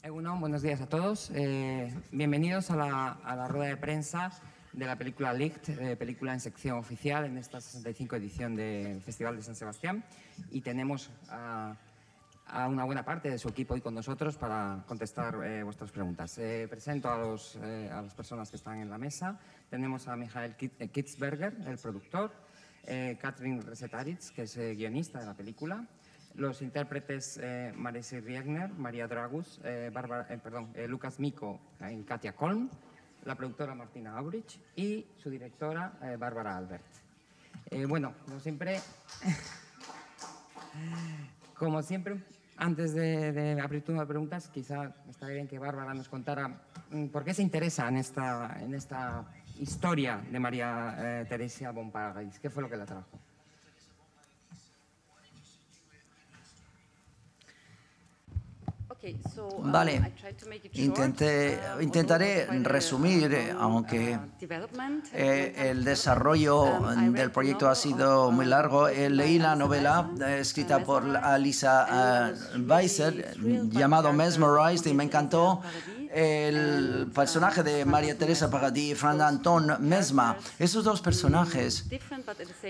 Egunon, buenos días a todos. Bienvenidos a la rueda de prensa de la película Licht, película en sección oficial en esta 65 edición del Festival de San Sebastián. Y tenemos a una buena parte de su equipo hoy con nosotros para contestar vuestras preguntas. Presento a las personas que están en la mesa. Tenemos a Michael Kitzberger, el productor, Katrin Resetaric, que es guionista de la película, los intérpretes Marisi Riegner, María Dragus, Lucas Miko y Katia Kolm, la productora Martina Aurich y su directora Bárbara Albert. Bueno, como siempre, antes de abrir turno de preguntas, quizá estaría bien que Bárbara nos contara por qué se interesa en esta historia de María Teresa von Paradis. ¿Qué fue lo que la trajo? Vale, intentaré resumir, aunque el desarrollo del proyecto ha sido muy largo. Leí la novela escrita por Alisa Weiser llamado Mesmerized y me encantó el personaje de María Teresa Paradis y Franz Anton Mesmer. Esos dos personajes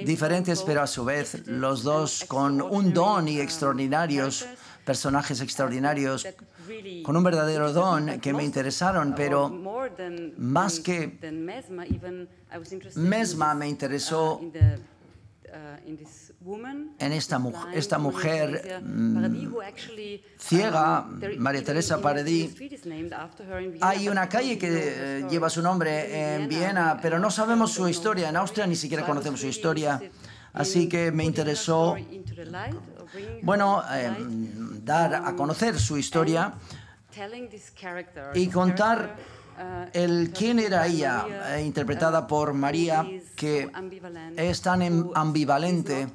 diferentes, pero a su vez los dos con un don y extraordinarios, personajes extraordinarios, con un verdadero don que me interesaron, pero más que Mesmer me interesó en esta mujer ciega, María Teresa Paradis. Hay una calle que lleva su nombre en Viena, pero no sabemos su historia. En Austria ni siquiera conocemos su historia. Así que me interesó, bueno, dar a conocer su historia y contar quién era ella, interpretada por María, que es tan ambivalente,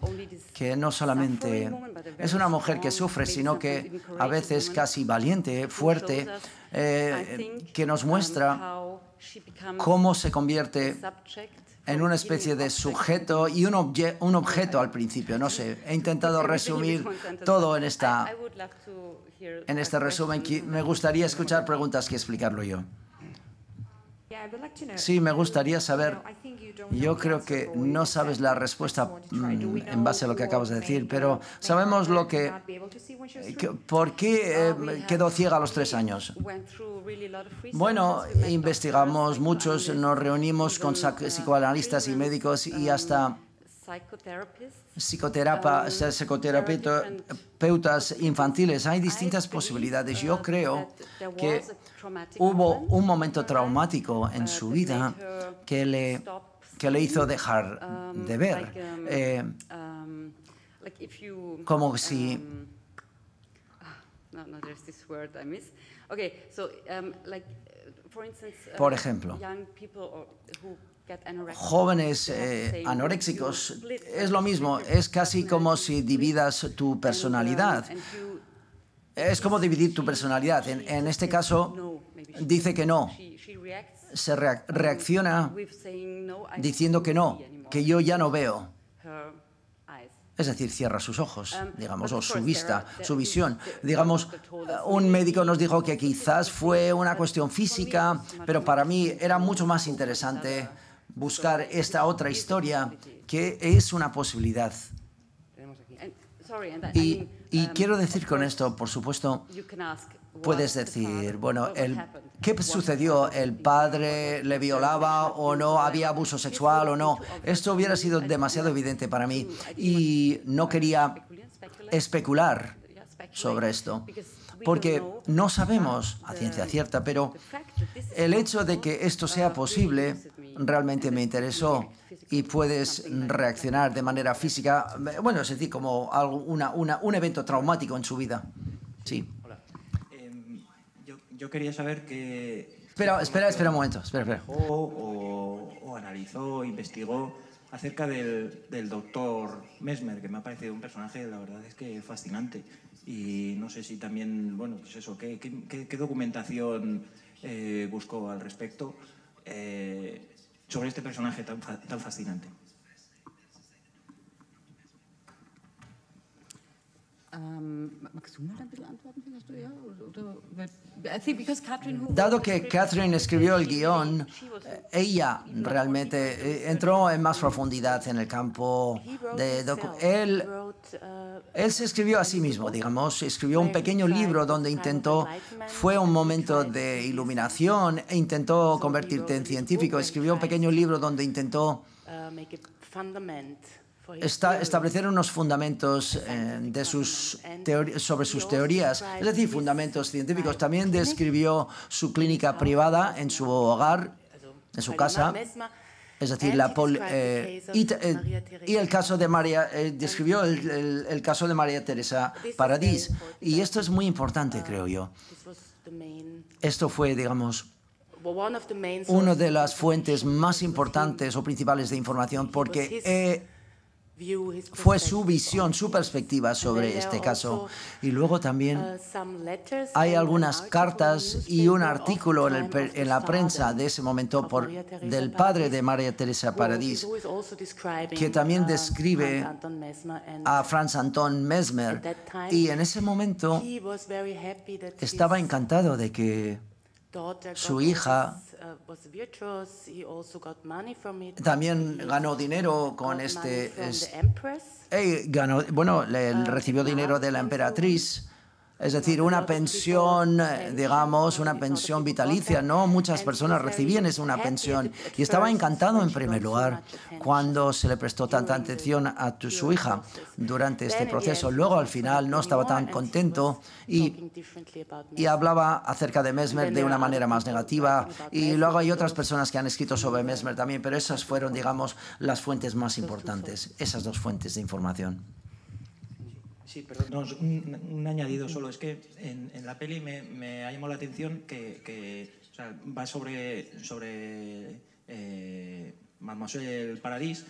que no solamente es una mujer que sufre, sino que a veces casi valiente, fuerte, que nos muestra cómo se convierte en una especie de sujeto y un objeto al principio. No sé, he intentado resumir todo en este resumen. Me gustaría escuchar preguntas que explicarlo yo. Sí, me gustaría saber. Yo creo que no sabes la respuesta en base a lo que acabas de decir, pero sabemos ¿por qué quedó ciega a los 3 años? Bueno, investigamos muchos, nos reunimos con psicoanalistas y médicos y hasta psicoterapeutas infantiles. Hay distintas posibilidades. Yo creo que hubo un momento traumático en su vida que le hizo dejar de ver. Como si... Por ejemplo, jóvenes anoréxicos, es lo mismo, es casi como si dividas tu personalidad. Es como dividir tu personalidad. En este caso, dice que no. Se reacciona diciendo que no, que yo ya no veo. Es decir, cierra sus ojos, digamos, o su vista, su visión. Digamos, un médico nos dijo que quizás fue una cuestión física, pero para mí era mucho más interesante buscar esta otra historia, que es una posibilidad. Y quiero decir con esto, por supuesto, puedes decir, bueno, ¿qué sucedió? ¿El padre le violaba o no? ¿Había abuso sexual o no? Esto hubiera sido demasiado evidente para mí y no quería especular sobre esto, porque no sabemos a ciencia cierta, pero el hecho de que esto sea posible realmente me interesó. Y puedes reaccionar de manera física, bueno, es decir, como un evento traumático en su vida. Sí. Yo quería saber que... Espera un momento. Espera. O analizó, investigó acerca del doctor Mesmer, que me ha parecido un personaje, la verdad es que fascinante. Y no sé si también, bueno, pues eso, ¿qué documentación buscó al respecto sobre este personaje tan fascinante? Dado que Catherine escribió el guión, ella realmente entró en más profundidad en el campo de él se escribió a sí mismo, digamos, escribió un pequeño libro donde intentó, fue un momento de iluminación, e intentó convertirte en científico, escribió un pequeño libro donde intentó establecer unos fundamentos sobre sus teorías, es decir, fundamentos científicos. También describió su clínica privada en su hogar, en su casa, es decir, y el caso de María, describió el caso de María Teresa Paradís. Y esto es muy importante, creo yo. Esto fue, digamos, una de las fuentes más importantes o principales de información, porque fue su visión, su perspectiva sobre este caso. Y luego también hay algunas cartas y un artículo en la prensa de ese momento del padre de María Teresa Paradís, que también describe a Franz Anton Mesmer. Y en ese momento estaba encantado de que su hija también ganó dinero con recibió dinero de la emperatriz, es decir, una pensión, digamos, una pensión vitalicia. No muchas personas recibían una pensión. Y estaba encantado, en primer lugar, cuando se le prestó tanta atención a su hija durante este proceso. Luego, al final, no estaba tan contento y hablaba acerca de Mesmer de una manera más negativa. Y luego hay otras personas que han escrito sobre Mesmer también, pero esas fueron, digamos, las fuentes más importantes, esas dos fuentes de información. Sí, perdón, no, un añadido solo. Es que en la peli me ha llamado la atención que o sea, va sobre Mademoiselle Paradis,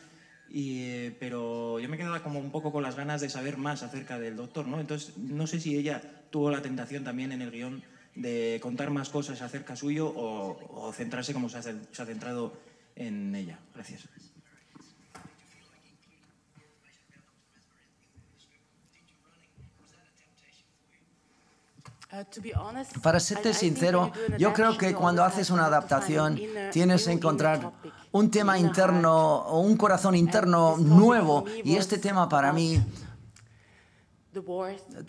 pero yo me quedaba como un poco con las ganas de saber más acerca del doctor, ¿no? Entonces, no sé si ella tuvo la tentación también en el guión de contar más cosas acerca suyo o centrarse como se ha centrado en ella. Gracias. Para serte sincero, yo creo que cuando haces una adaptación tienes que encontrar un tema interno o un corazón interno nuevo, y este tema para mí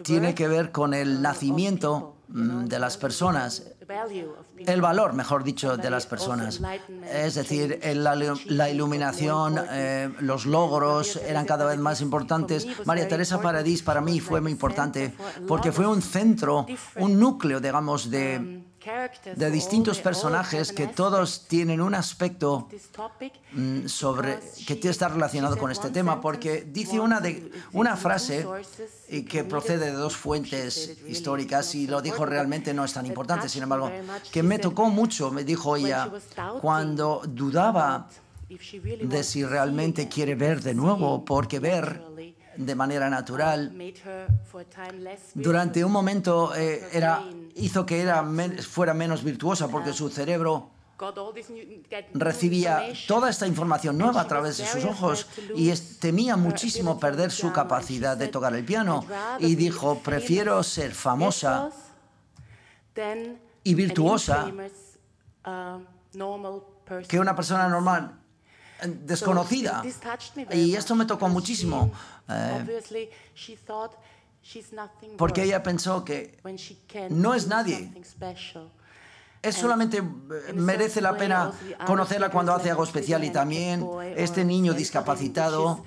tiene que ver con el nacimiento de las personas, el valor, mejor dicho, de las personas. Es decir, la iluminación, los logros eran cada vez más importantes. María Teresa Paradis para mí fue muy importante porque fue un centro, un núcleo, digamos, de distintos personajes que todos tienen un aspecto que está relacionado con este tema, porque dice una frase que procede de dos fuentes históricas, y lo dijo realmente no es tan importante, sin embargo, que me tocó mucho. Me dijo ella, cuando dudaba de si realmente quiere ver de nuevo, porque ver de manera natural durante un momento hizo que fuera menos virtuosa, porque su cerebro recibía toda esta información nueva a través de sus ojos y temía muchísimo perder su capacidad de tocar el piano, y dijo, prefiero ser famosa y virtuosa que una persona normal, desconocida. Y esto me tocó muchísimo, porque ella pensó que no es nadie. Es solamente merece la pena conocerla cuando hace algo especial. Y también este niño discapacitado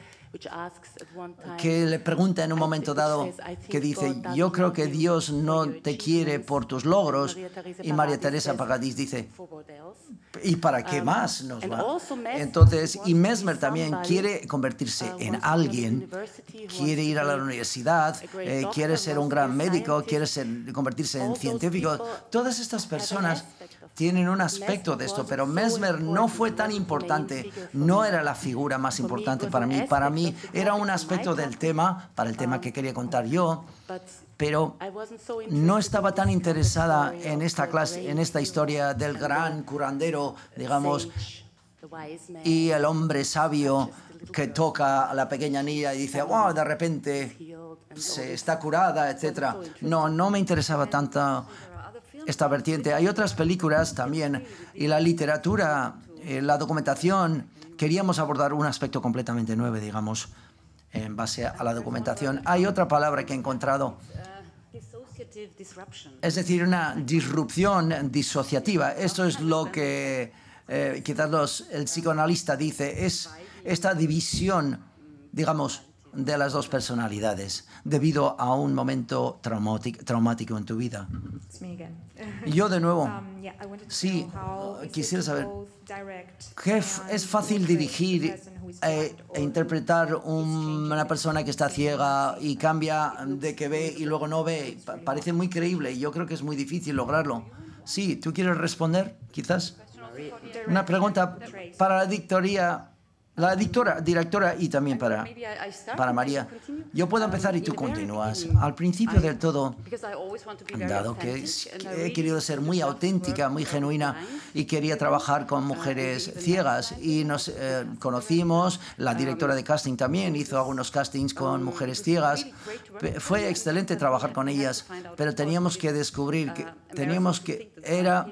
que le pregunta en un momento dado, que dice, yo creo que Dios no te quiere por tus logros. Y María Teresa Paradis dice, ¿y para qué más nos va? Entonces, y Mesmer también quiere convertirse en alguien, quiere ir a la universidad, quiere ser un gran médico, quiere convertirse en científico. Todas estas personas tienen un aspecto de esto, pero Mesmer no fue tan importante, no era la figura más importante para mí. Para mí era un aspecto del tema, para el tema que quería contar yo, pero no estaba tan interesada en esta clase, en esta historia del gran curandero, digamos, y el hombre sabio que toca a la pequeña niña y dice, wow, de repente se está curada, etc. No, no me interesaba tanto esta vertiente. Hay otras películas también, y la literatura, la documentación, queríamos abordar un aspecto completamente nuevo, digamos, en base a la documentación. Hay otra palabra que he encontrado, es decir, una disrupción disociativa. Esto es lo que quizás el psicoanalista dice, es esta división, digamos, de las dos personalidades debido a un momento traumático en tu vida. Yo de nuevo, sí, quisiera saber, ¿es fácil dirigir e interpretar una persona que está ciega y cambia de que ve y luego no ve? Parece muy creíble y yo creo que es muy difícil lograrlo. Sí, ¿tú quieres responder, quizás? Una pregunta para la directora y también para María. Yo puedo empezar y tú continúas. Al principio del todo, dado que he querido ser muy auténtica, muy genuina y quería trabajar con mujeres ciegas y nos conocimos, la directora de casting también hizo algunos castings con mujeres ciegas. Fue excelente trabajar con ellas, pero teníamos que descubrir era,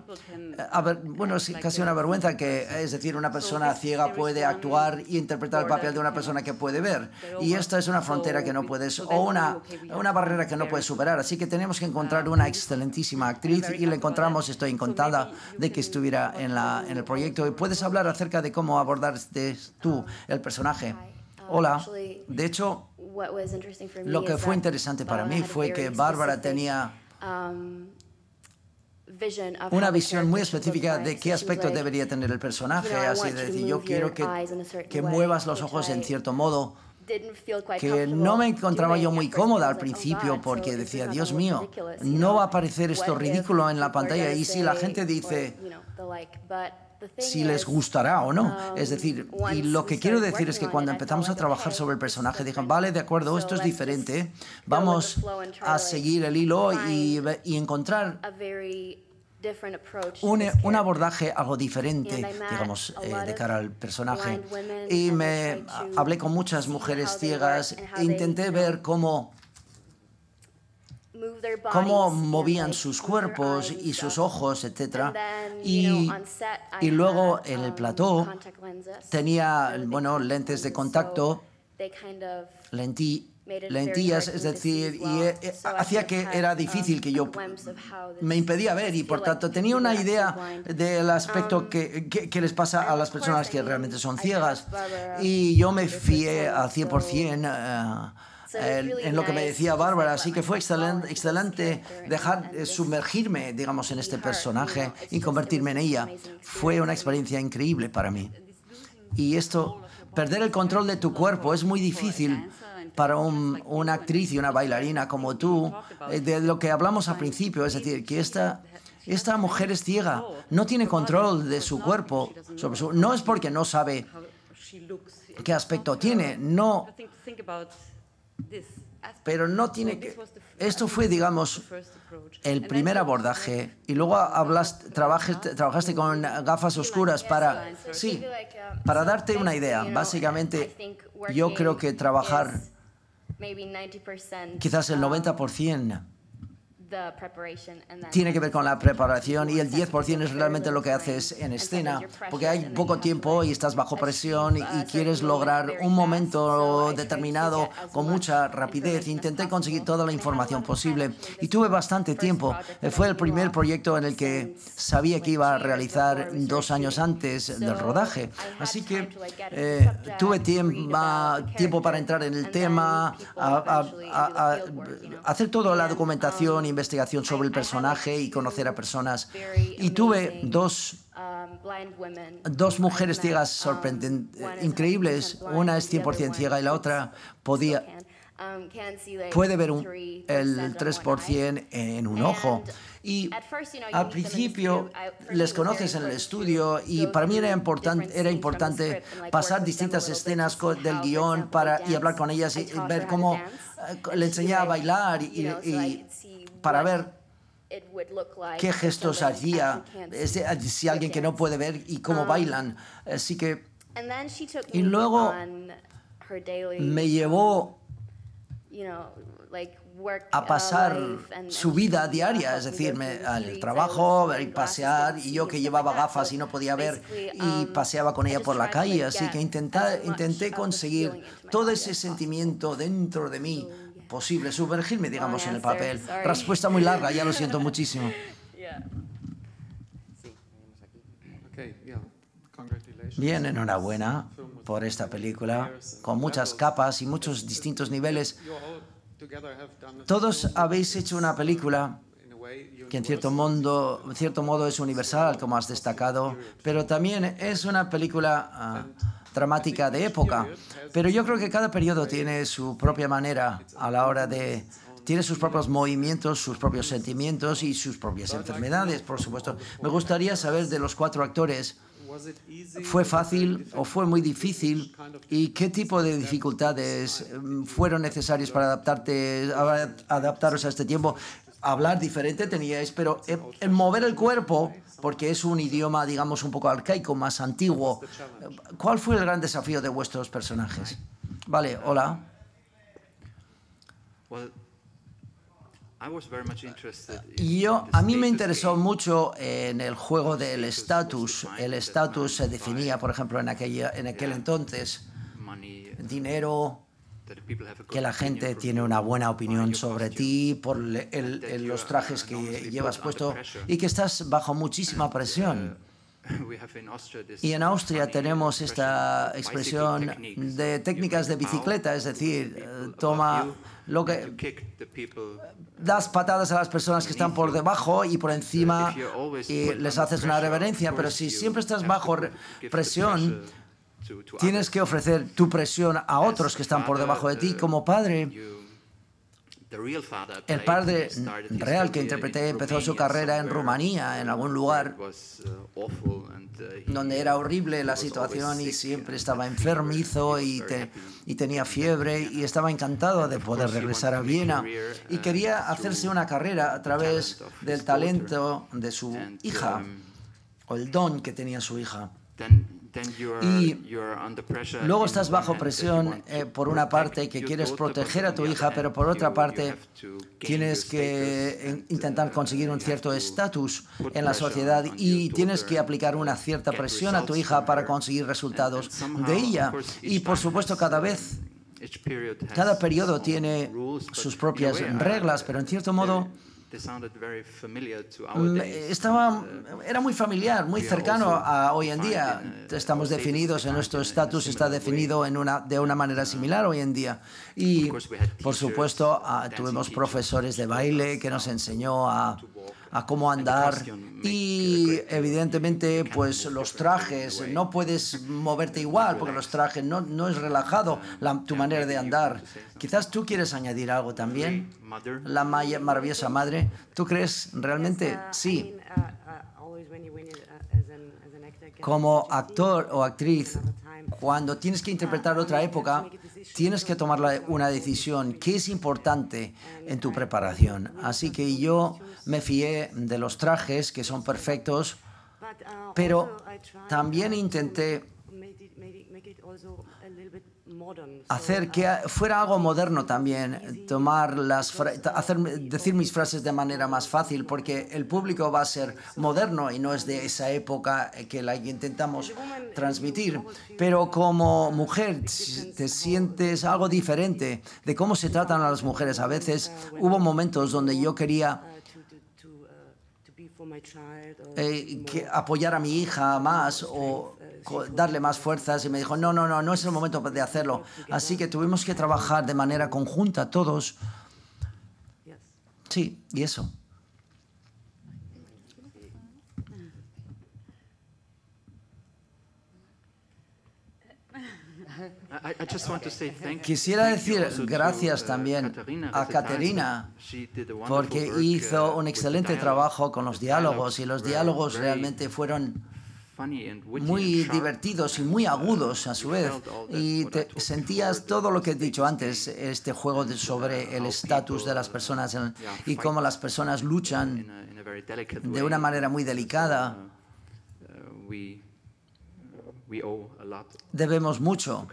bueno, es casi una vergüenza es decir, una persona ciega puede actuar y interpretar el papel de una persona que puede ver. Y esta es una frontera que no puedes, o una barrera que no puedes superar. Así que tenemos que encontrar una excelentísima actriz y la encontramos. Estoy encantada de que estuviera en el proyecto. ¿Y puedes hablar acerca de cómo abordaste tú el personaje? Hola. De hecho, lo que fue interesante para mí fue que Bárbara tenía una visión muy específica de qué aspecto debería tener el personaje, así de decir, yo quiero que muevas los ojos en cierto modo, que no me encontraba yo muy cómoda al principio porque decía, Dios mío, no va a parecer esto ridículo en la pantalla, y si la gente dice si les gustará o no. Es decir, y lo que quiero decir es que cuando empezamos a trabajar sobre el personaje, dijeron, vale, de acuerdo, esto es diferente, vamos a seguir el hilo y encontrar un abordaje algo diferente, digamos, de cara al personaje. Y hablé con muchas mujeres ciegas e intenté ver cómo movían sus cuerpos y sus ojos, etc. Y luego en el plató tenía, bueno, lentes de contacto, lentillas, es decir, y hacía que era difícil, que yo me impedía ver, y por tanto tenía una idea del aspecto que les pasa a las personas que realmente son ciegas, y yo me fié al 100% en lo que me decía Bárbara, así que fue excelente dejar sumergirme, digamos, en este personaje y convertirme en ella. Fue una experiencia increíble para mí. Y esto, perder el control de tu cuerpo es muy difícil para una actriz y una bailarina como tú, de lo que hablamos al principio, es decir, que esta mujer es ciega, no tiene control de su cuerpo, no es porque no sabe qué aspecto tiene, no, pero no tiene que... Esto fue, digamos, el primer abordaje, y luego trabajaste con gafas oscuras para darte una idea. Básicamente, yo creo que trabajar quizás el 90% tiene que ver con la preparación, y el 10% es realmente lo que haces en escena, porque hay poco tiempo y estás bajo presión y quieres lograr un momento determinado con mucha rapidez. Intenté conseguir toda la información posible y tuve bastante tiempo. Fue el primer proyecto en el que sabía que iba a realizar 2 años antes del rodaje, así que tuve tiempo para entrar en el tema, a hacer toda la documentación, investigación sobre el personaje y conocer a personas. Y tuve dos mujeres ciegas increíbles. Una es 100% ciega y la otra puede ver el 3% en un ojo. Y al principio les conoces en el estudio, y para mí era importante pasar distintas escenas del guión y hablar con ellas y ver cómo le enseñaba a bailar y para ver qué gestos hacía, si alguien que no puede ver, y cómo bailan. Así que Y luego me llevó a pasar su vida diaria, es decir, al trabajo, ir pasear, y yo que llevaba gafas y no podía ver, y paseaba con ella por la calle, así que intenté conseguir todo ese sentimiento dentro de mí posible, sumergirme, digamos, en el papel. Respuesta muy larga, ya lo siento muchísimo. Bien, enhorabuena por esta película, con muchas capas y muchos distintos niveles. Todos habéis hecho una película que en cierto modo es universal, como has destacado, pero también es una película dramática de época. Pero yo creo que cada periodo tiene su propia manera a la hora de... Tiene sus propios movimientos, sus propios sentimientos y sus propias enfermedades, por supuesto. Me gustaría saber de los 4 actores, ¿fue fácil o fue muy difícil? ¿Y qué tipo de dificultades fueron necesarias para adaptaros a este tiempo? Hablar diferente teníais, pero el mover el cuerpo, porque es un idioma, digamos, un poco arcaico, más antiguo. ¿Cuál fue el gran desafío de vuestros personajes? Vale, hola. A mí me interesó mucho en el juego del estatus. El estatus se definía, por ejemplo, en aquel entonces, dinero, que la gente tiene una buena opinión sobre ti por los trajes que llevas puesto y que estás bajo muchísima presión. Y en Austria tenemos esta expresión de técnicas de bicicleta, es decir, das patadas a las personas que están por debajo y por encima y les haces una reverencia, pero si siempre estás bajo presión, tienes que ofrecer tu presión a otros que están por debajo de ti. Como padre, el padre real que interpreté empezó su carrera en Rumanía, en algún lugar donde era horrible la situación y siempre estaba enfermizo y tenía fiebre, y estaba encantado de poder regresar a Viena y quería hacerse una carrera a través del talento de su hija o el don que tenía su hija. Y luego estás bajo presión por una parte que quieres proteger a tu hija, pero por otra parte tienes que intentar conseguir un cierto estatus en la sociedad y tienes que aplicar una cierta presión a tu hija para conseguir resultados de ella. Y por supuesto cada periodo tiene sus propias reglas, pero en cierto modo era muy familiar, muy cercano a hoy en día. Estamos definidos, en nuestro estatus está definido de una manera similar hoy en día. Y, por supuesto, tuvimos profesores de baile que nos enseñó a cómo andar y, evidentemente, pues los trajes, no puedes moverte igual porque los trajes no es relajado tu manera de andar. Quizás tú quieres añadir algo también. La maravillosa madre, ¿tú crees realmente? Sí. Como actor o actriz, cuando tienes que interpretar otra época, tienes que tomar una decisión que es importante en tu preparación. Así que yo me fié de los trajes, que son perfectos, pero también intenté hacer que fuera algo moderno también, decir mis frases de manera más fácil, porque el público va a ser moderno y no es de esa época que la intentamos transmitir. Pero como mujer te sientes algo diferente de cómo se tratan a las mujeres. A veces hubo momentos donde yo quería apoyar a mi hija más o darle más fuerzas, y me dijo, no es el momento de hacerlo. Así que tuvimos que trabajar de manera conjunta todos. Sí, y eso. Quisiera decir gracias también a Caterina, porque hizo un excelente trabajo con los diálogos, y los diálogos realmente fueron muy divertidos y muy agudos a su vez, y sentías todo lo que he dicho antes, este juego sobre el estatus de las personas y cómo las personas luchan de una manera muy delicada. Debemos mucho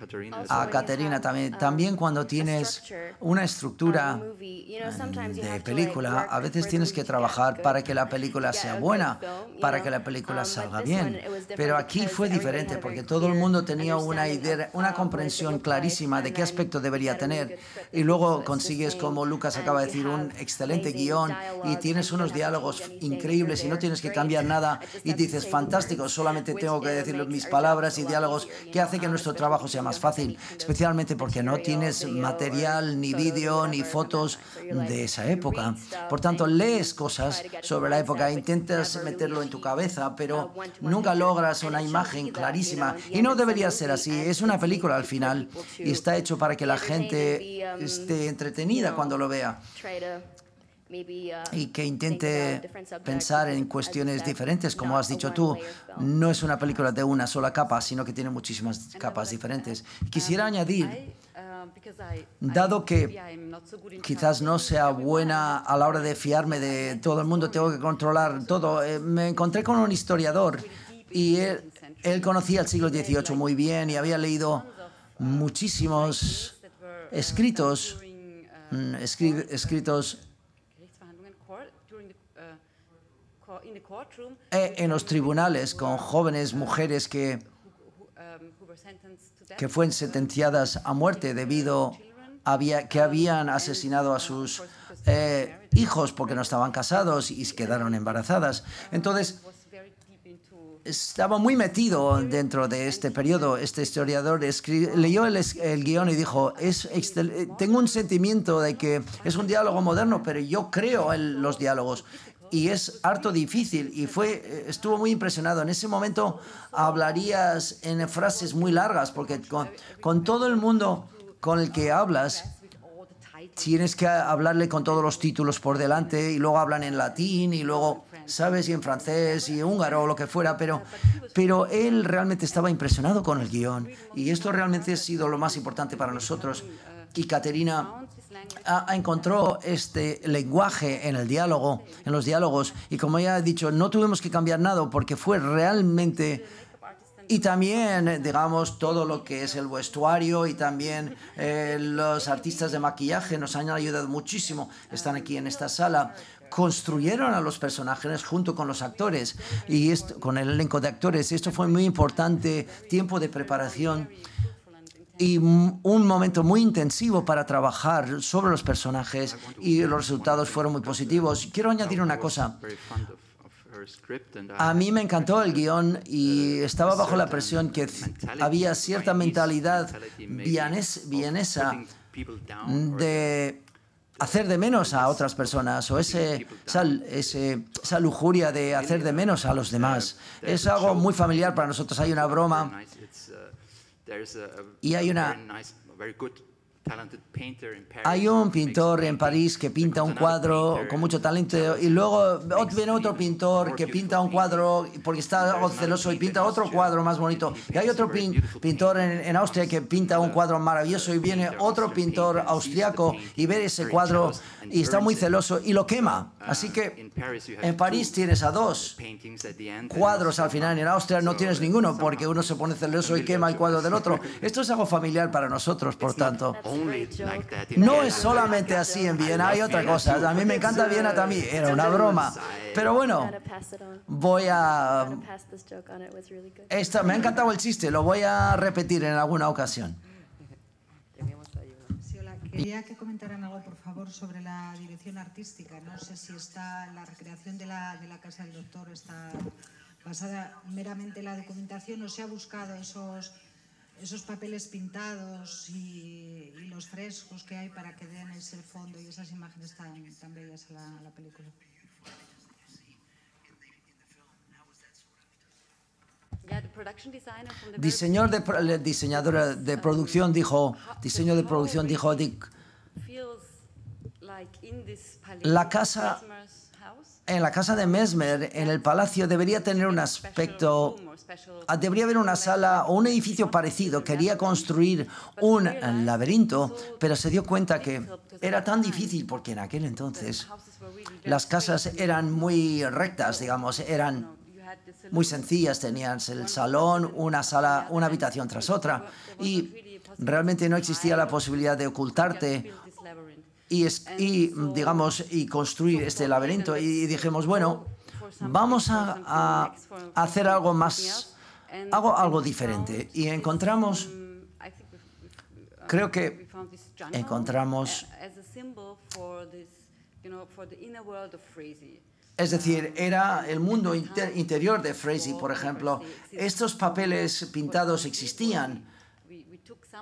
a Katerina también. También cuando tienes una estructura de película, a veces tienes que trabajar para que la película sea buena, para que la película salga bien. Pero aquí fue diferente porque todo el mundo tenía una idea, una comprensión clarísima de qué aspecto debería tener. Y luego consigues, como Lucas acaba de decir, un excelente guión y tienes unos diálogos increíbles y no tienes que cambiar nada y dices, fantástico, solamente tengo que decir mis palabras y diálogos, que hace que nuestro trabajo sea más fácil, especialmente porque no tienes material, ni vídeo, ni fotos de esa época. Por tanto, lees cosas sobre la época, intentas meterlo en tu cabeza, pero nunca logras una imagen clarísima. Y no debería ser así. Es una película al final y está hecho para que la gente esté entretenida cuando lo vea y que intente pensar en cuestiones diferentes, como has dicho tú. No es una película de una sola capa, sino que tiene muchísimas capas diferentes. Quisiera añadir, dado que quizás no sea buena a la hora de fiarme de todo el mundo, tengo que controlar todo, me encontré con un historiador y él conocía el siglo XVIII muy bien y había leído muchísimos escritos en los tribunales con jóvenes mujeres que fueron sentenciadas a muerte debido a que habían asesinado a sus hijos porque no estaban casados y quedaron embarazadas. Entonces, estaba muy metido dentro de este periodo. Este historiador leyó el guión y dijo, tengo un sentimiento de que es un diálogo moderno, pero yo creo en los diálogos. Y es harto difícil y estuvo muy impresionado. En ese momento hablarías en frases muy largas porque con todo el mundo con el que hablas tienes que hablarle con todos los títulos por delante y luego hablan en latín y luego, ¿sabes? Y en francés y húngaro o lo que fuera, pero él realmente estaba impresionado con el guión y esto realmente ha sido lo más importante para nosotros. Y Katerina encontró este lenguaje en los diálogos y como ya he dicho, no tuvimos que cambiar nada porque fue realmente... Y también, digamos, todo lo que es el vestuario y también los artistas de maquillaje nos han ayudado muchísimo. Están aquí en esta sala. Construyeron a los personajes junto con los actores y con el elenco de actores. Esto fue muy importante, tiempo de preparación y un momento muy intensivo para trabajar sobre los personajes y los resultados fueron muy positivos. Quiero añadir una cosa. A mí me encantó el guión y estaba bajo la presión que había cierta mentalidad vienesa de hacer de menos a otras personas o esa lujuria de hacer de menos a los demás. Es algo muy familiar para nosotros. Hay una broma y hay un pintor en París que pinta un cuadro con mucho talento y luego viene otro pintor que pinta un cuadro porque está algo celoso y pinta otro cuadro más bonito. Y hay otro pintor en Austria que pinta un cuadro maravilloso y viene otro pintor austriaco y ve ese cuadro y está muy celoso y lo quema. Así que en París tienes a dos cuadros al final y en Austria no tienes ninguno porque uno se pone celoso y quema el cuadro del otro. Esto es algo familiar para nosotros, por tanto. No es solamente así en Viena, hay otra cosa. A mí me encanta Viena también, era una broma. Pero bueno, me ha encantado el chiste, lo voy a repetir en alguna ocasión. Sí, hola. Quería que comentaran algo, por favor, sobre la dirección artística. No sé si la recreación de la Casa del Doctor está basada meramente en la documentación o se ha buscado esos papeles pintados y los frescos que hay para que den ese fondo y esas imágenes tan bellas a la película. Diseñadora de producción dijo Dick, en la casa de Mesmer, en el palacio, debería tener un aspecto, debería haber una sala o un edificio parecido. Quería construir un laberinto, pero se dio cuenta que era tan difícil porque en aquel entonces las casas eran muy rectas, digamos, muy sencillas. Tenían el salón, una sala, una habitación tras otra, y realmente no existía la posibilidad de ocultarte y construir este laberinto. Y dijimos, bueno, vamos a hacer algo más, algo diferente. Y encontramos, creo que encontramos, es decir, era el mundo interior de Frazee, por ejemplo. Estos papeles pintados existían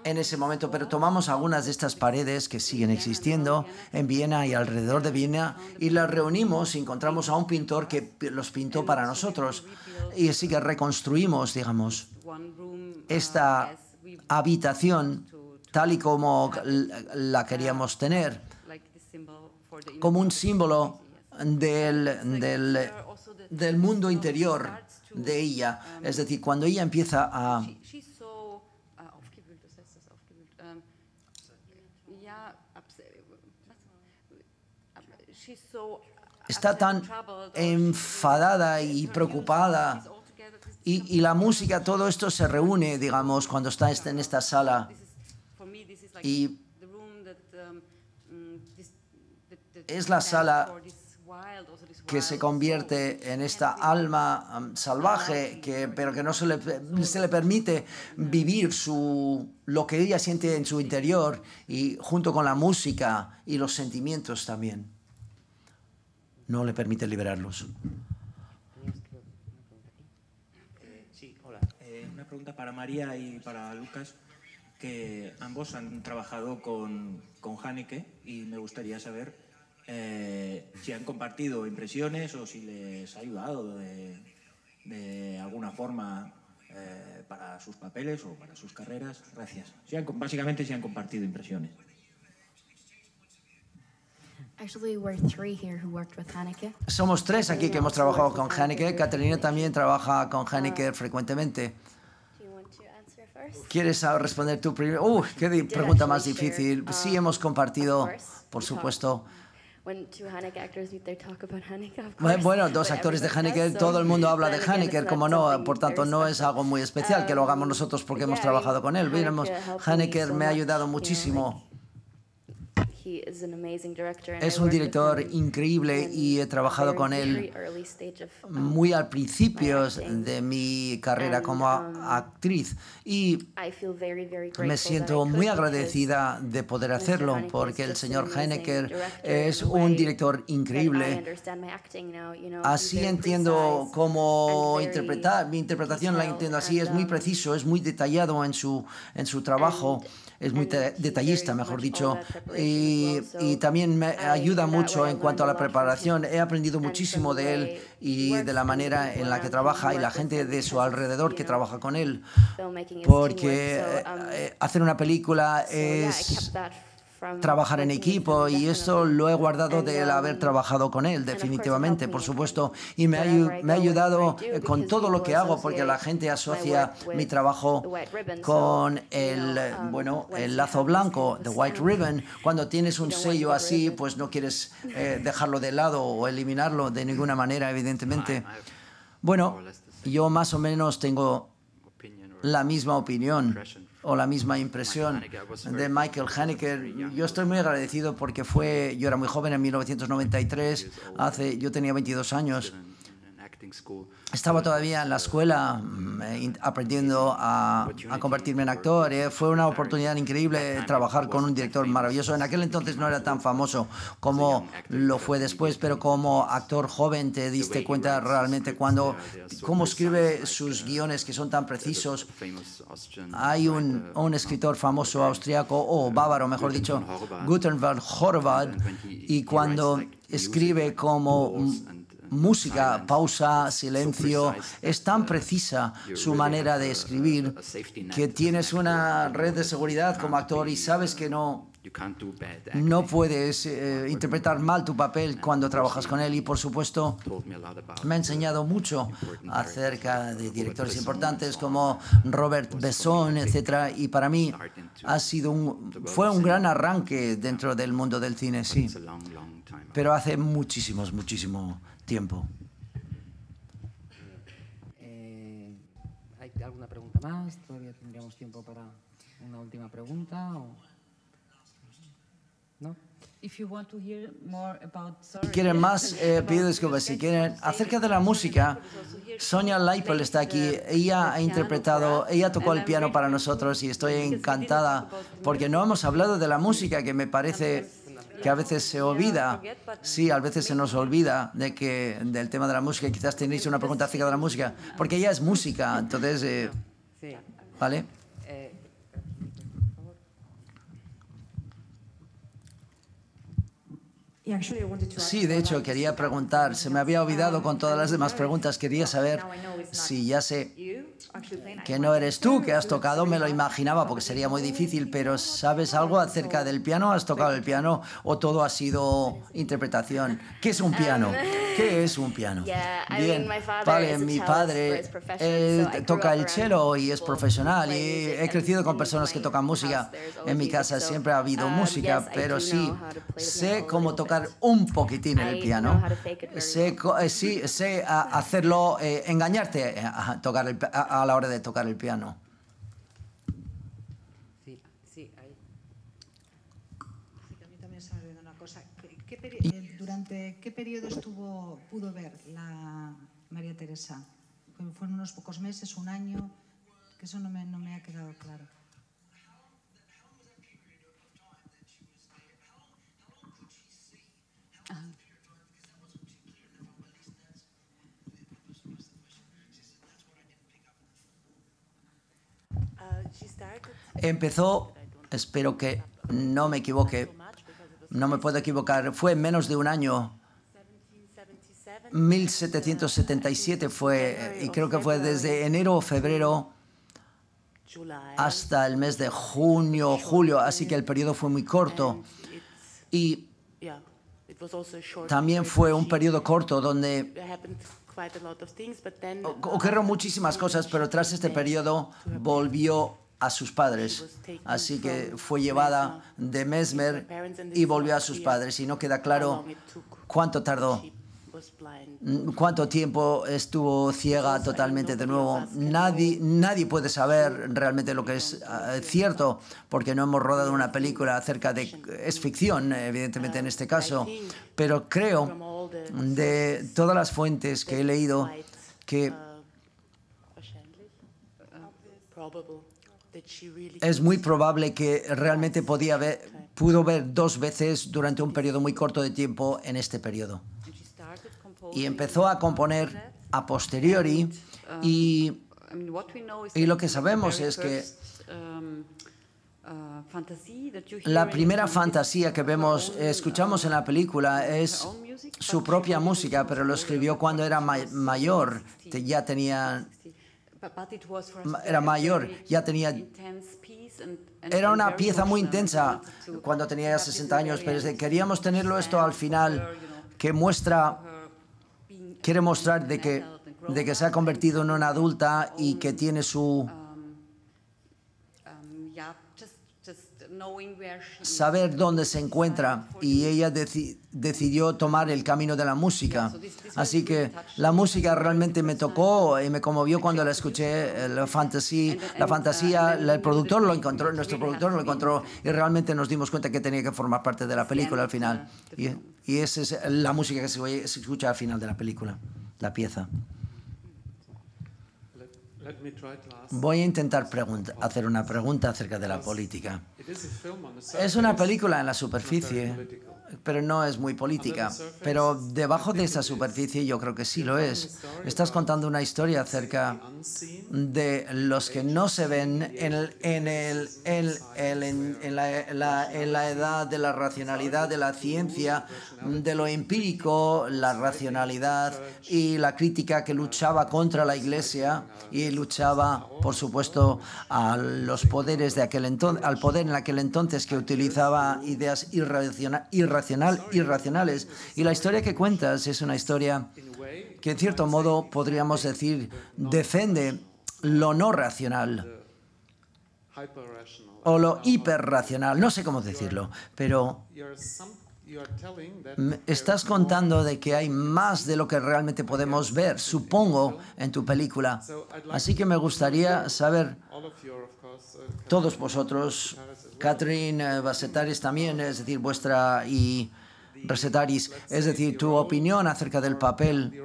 en ese momento, pero tomamos algunas de estas paredes que siguen existiendo en Viena y alrededor de Viena y las reunimos y encontramos a un pintor que los pintó para nosotros. Y así que reconstruimos, digamos, esta habitación tal y como la queríamos tener, como un símbolo del mundo interior de ella. Es decir, cuando ella empieza a... Está tan enfadada y preocupada, y la música, todo esto se reúne, digamos, cuando está en esta sala. Y es la sala que se convierte en esta alma salvaje, pero que no se le permite vivir lo que ella siente en su interior, y junto con la música y los sentimientos también. No le permite liberarlos. Sí, hola. Una pregunta para María y para Lucas, que ambos han trabajado con Haneke, y me gustaría saber si han compartido impresiones o si les ha ayudado de alguna forma para sus papeles o para sus carreras. Gracias. Básicamente si han compartido impresiones. Somos tres aquí que hemos trabajado con Haneke. Caterina también trabaja con Haneke frecuentemente. ¿Quieres responder tú primero? ¡Qué pregunta más difícil! Sí, hemos compartido, por supuesto. Bueno, dos actores de Haneke, todo el mundo habla de Haneke, como no, por tanto no es algo muy especial que lo hagamos nosotros porque hemos trabajado con él. Haneke me ha ayudado muchísimo. Es un director increíble y he trabajado con él muy al principio de mi carrera como actriz, y me siento muy agradecida de poder hacerlo porque el señor Haneke es un director increíble. Así entiendo cómo interpretar, mi interpretación la entiendo así, es muy preciso, es muy detallado en su trabajo. Es muy detallista, mejor dicho, y también me ayuda mucho en cuanto a la preparación. He aprendido muchísimo de él y de la manera en la que trabaja y la gente de su alrededor que trabaja con él, porque hacer una película es trabajar en equipo, y esto lo he guardado del haber trabajado con él, definitivamente, por supuesto, y me ha ayudado con todo lo que hago, porque la gente asocia mi trabajo con el lazo blanco, the white ribbon. Cuando tienes un sello así, pues no quieres dejarlo de lado o eliminarlo de ninguna manera, evidentemente. Bueno, yo más o menos tengo la misma opinión o la misma impresión de Michael Haneke. Yo estoy muy agradecido porque yo era muy joven en 1993, yo tenía 22 años. Estaba todavía en la escuela aprendiendo a convertirme en actor. Fue una oportunidad increíble trabajar con un director maravilloso. En aquel entonces no era tan famoso como lo fue después, pero como actor joven te diste cuenta realmente cómo escribe sus guiones, que son tan precisos. Hay un escritor famoso austriaco, o bávaro mejor dicho, Gutenberg Horvath, y cuando escribe como música, pausa, silencio, es tan precisa su manera de escribir que tienes una red de seguridad como actor y sabes que no puedes interpretar mal tu papel cuando trabajas con él. Y por supuesto me ha enseñado mucho acerca de directores importantes como Robert Besson, etc. Y para mí fue un gran arranque dentro del mundo del cine, sí, pero hace muchísimo tiempo. alguna pregunta más? ¿Todavía tendríamos tiempo para una última pregunta? ¿No? Si quieren más, pido disculpas. Si quieren, acerca de la música, Sonia Leipel está aquí. Ella ha interpretado, ella tocó el piano para nosotros y estoy encantada porque no hemos hablado de la música, que me parece que a veces se olvida. Sí, a veces se nos olvida del tema de la música. Quizás tenéis una pregunta acerca de la música, porque ella es música, entonces, ¿vale? Sí, de hecho, quería preguntar, se me había olvidado con todas las demás preguntas, quería saber si ya sé que no eres tú que has tocado, me lo imaginaba porque sería muy difícil, pero ¿sabes algo acerca del piano? ¿Has tocado el piano o todo ha sido interpretación? ¿Qué es un piano? ¿Qué es un piano? Bien, vale, mi padre toca el cello y es profesional y he crecido con personas que tocan música. En mi casa siempre ha habido música, pero sí, sé cómo tocar un poquitín el piano. Sé hacerlo, engañarte a la hora de tocar el piano. Sí, ahí. A mí también se me ha olvidado una cosa. ¿Durante qué periodo pudo ver la María Teresa? ¿Fueron unos pocos meses, un año? Que eso no me ha quedado claro. Empezó, espero que no me equivoque, no me puedo equivocar, fue menos de un año. 1777 fue, y creo que fue desde enero o febrero hasta el mes de junio o julio, así que el periodo fue muy corto. Y también fue un periodo corto donde ocurrieron muchísimas cosas, pero tras este periodo volvió a sus padres. Así que fue llevada de Mesmer y volvió a sus padres. Y no queda claro cuánto tardó, cuánto tiempo estuvo ciega totalmente de nuevo. Nadie puede saber realmente lo que es cierto, porque no hemos rodado una película acerca de... Es ficción, evidentemente, en este caso, pero creo, de todas las fuentes que he leído, que es muy probable que realmente pudo ver 2 veces durante un periodo muy corto de tiempo en este periodo. Y empezó a componer a posteriori y lo que sabemos es que la primera fantasía que escuchamos en la película es su propia música, pero lo escribió cuando era mayor, era una pieza muy intensa cuando tenía ya 60 años, pero queríamos tenerlo esto al final, que quiere mostrar de que se ha convertido en una adulta y que tiene saber dónde se encuentra, y ella decidió tomar el camino de la música. Así que la música realmente me tocó y me conmovió cuando la escuché. La fantasía, el productor lo encontró, nuestro productor lo encontró, y realmente nos dimos cuenta que tenía que formar parte de la película al final. Y esa es la música que se escucha al final de la película, la pieza. Voy a intentar hacer una pregunta acerca de la política. Es una película en la superficie, pero no es muy política. Pero debajo de esa superficie yo creo que sí lo es. Estás contando una historia acerca de los que no se ven en la edad de la racionalidad, de la ciencia, de lo empírico, la racionalidad y la crítica que luchaba contra la Iglesia y luchaba, por supuesto, a los poderes de aquel entonces, al poder en aquel entonces, que utilizaba ideas irracionales. Y la historia que cuentas es una historia que, en cierto modo, podríamos decir, defiende lo no racional o lo hiperracional, no sé cómo decirlo, pero Estás contando de que hay más de lo que realmente podemos ver, supongo, en tu película. Así que me gustaría saber, todos vosotros, Catherine Basetaris también, es decir, vuestra y Basetaris, es decir, tu opinión acerca del papel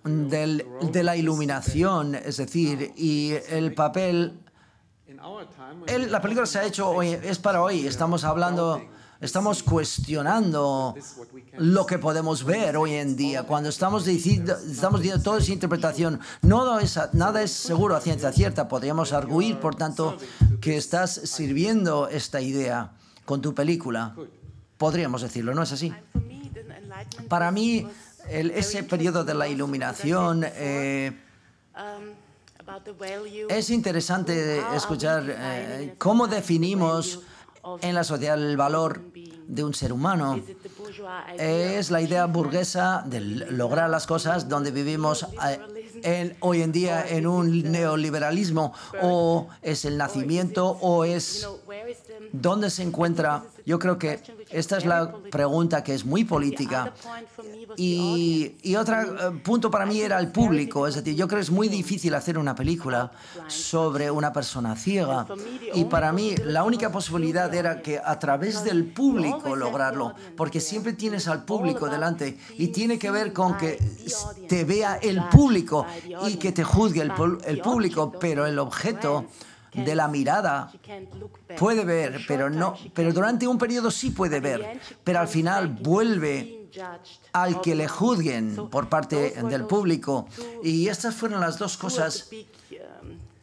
de la iluminación, es decir, y el papel... La película se ha hecho hoy, es para hoy, estamos cuestionando lo que podemos ver hoy en día. Cuando estamos diciendo todo es interpretación, nada es seguro a ciencia cierta. Podríamos arguir, por tanto, que estás sirviendo esta idea con tu película. Podríamos decirlo, ¿no es así? Para mí, ese periodo de la iluminación... es interesante escuchar cómo definimos en la sociedad el valor de un ser humano. Es la idea burguesa de lograr las cosas donde vivimos hoy en día en un neoliberalismo, o es el nacimiento, o es dónde se encuentra. Yo creo que esta es la pregunta que es muy política. Y otro punto para mí era el público. Es decir, yo creo que es muy difícil hacer una película sobre una persona ciega. Y para mí la única posibilidad era que a través del público lograrlo. Porque siempre tienes al público delante. Y tiene que ver con que te vea el público y que te juzgue el público. Pero el objeto de la mirada puede ver, pero durante un periodo sí puede ver, pero al final vuelve al que le juzguen por parte del público. Y estas fueron las dos cosas,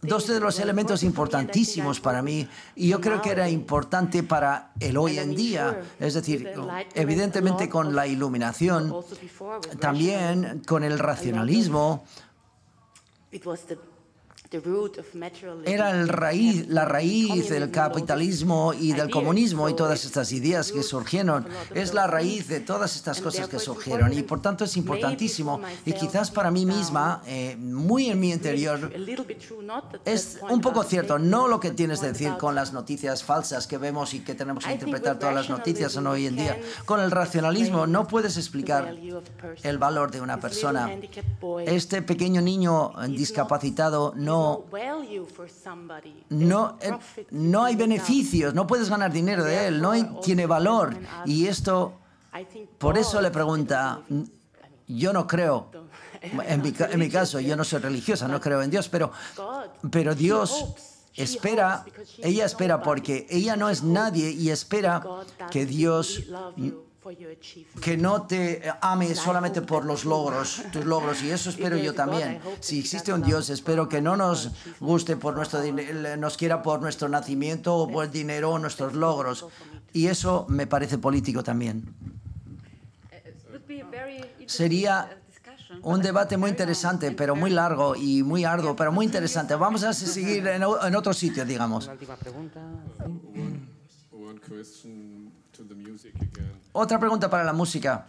dos de los elementos importantísimos para mí, y yo creo que era importante para el hoy en día. Es decir, evidentemente con la iluminación, también con el racionalismo. Era la raíz del capitalismo y del comunismo y todas estas ideas que surgieron. Es la raíz de todas estas cosas que surgieron, y por tanto es importantísimo. Y quizás para mí misma, muy en mi interior, es un poco cierto, no lo que tienes que decir con las noticias falsas que vemos y que tenemos que interpretar todas las noticias hoy en día. Con el racionalismo no puedes explicar el valor de una persona. Este pequeño niño discapacitado no hay beneficios, no puedes ganar dinero de él, tiene valor. Y esto, por eso le pregunta, yo no creo, en mi caso, yo no soy religiosa, no creo en Dios, pero Dios espera, ella espera porque ella no es nadie y espera que Dios... que no te ame solamente por tus logros, y eso espero yo también. Si existe un Dios, espero que no nos guste por nuestro dinero, nos quiera por nuestro nacimiento o por el dinero o nuestros logros, y eso me parece político también. Sería un debate muy interesante, pero muy largo y muy arduo, pero muy interesante. Vamos a seguir en otro sitio, digamos. Otra pregunta para la música.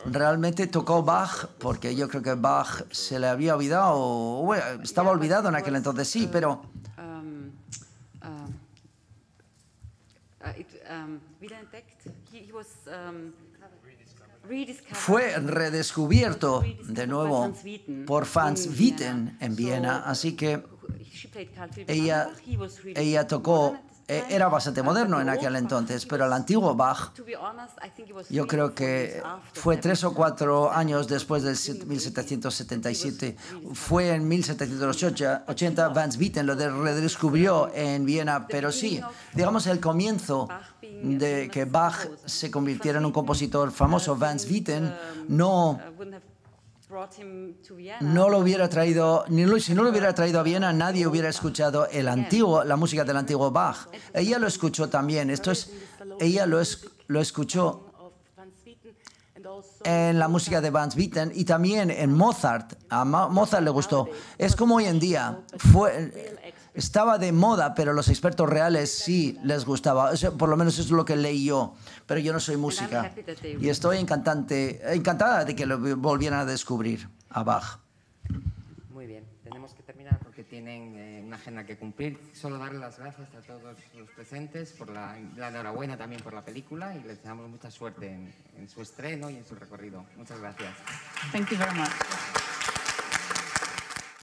¿Realmente tocó Bach? Porque yo creo que Bach se le había olvidado, o estaba olvidado en aquel entonces, sí, pero... fue redescubierto de nuevo por Franz Witten en Viena, así que ella tocó... Era bastante moderno en aquel entonces, pero el antiguo Bach, yo creo que fue 3 o 4 años después del 1777. Fue en 1780, Franz Witten lo redescubrió en Viena, pero sí, digamos el comienzo de que Bach se convirtiera en un compositor famoso. Franz Witten no lo hubiera traído, si no lo hubiera traído a Viena, nadie hubiera escuchado la música del antiguo Bach. Ella lo escuchó también. Ella lo escuchó en la música de Franz Witten y también en Mozart. A Mozart le gustó. Es como hoy en día. Estaba de moda, pero los expertos reales sí les gustaba. Por lo menos eso es lo que leí yo. Pero yo no soy música. Y estoy encantada de que lo volvieran a descubrir a Bach. Muy bien. Tenemos que terminar porque tienen una agenda que cumplir. Solo darle las gracias a todos los presentes, por la enhorabuena también por la película y les deseamos mucha suerte en su estreno y en su recorrido. Muchas gracias. Thank you very much.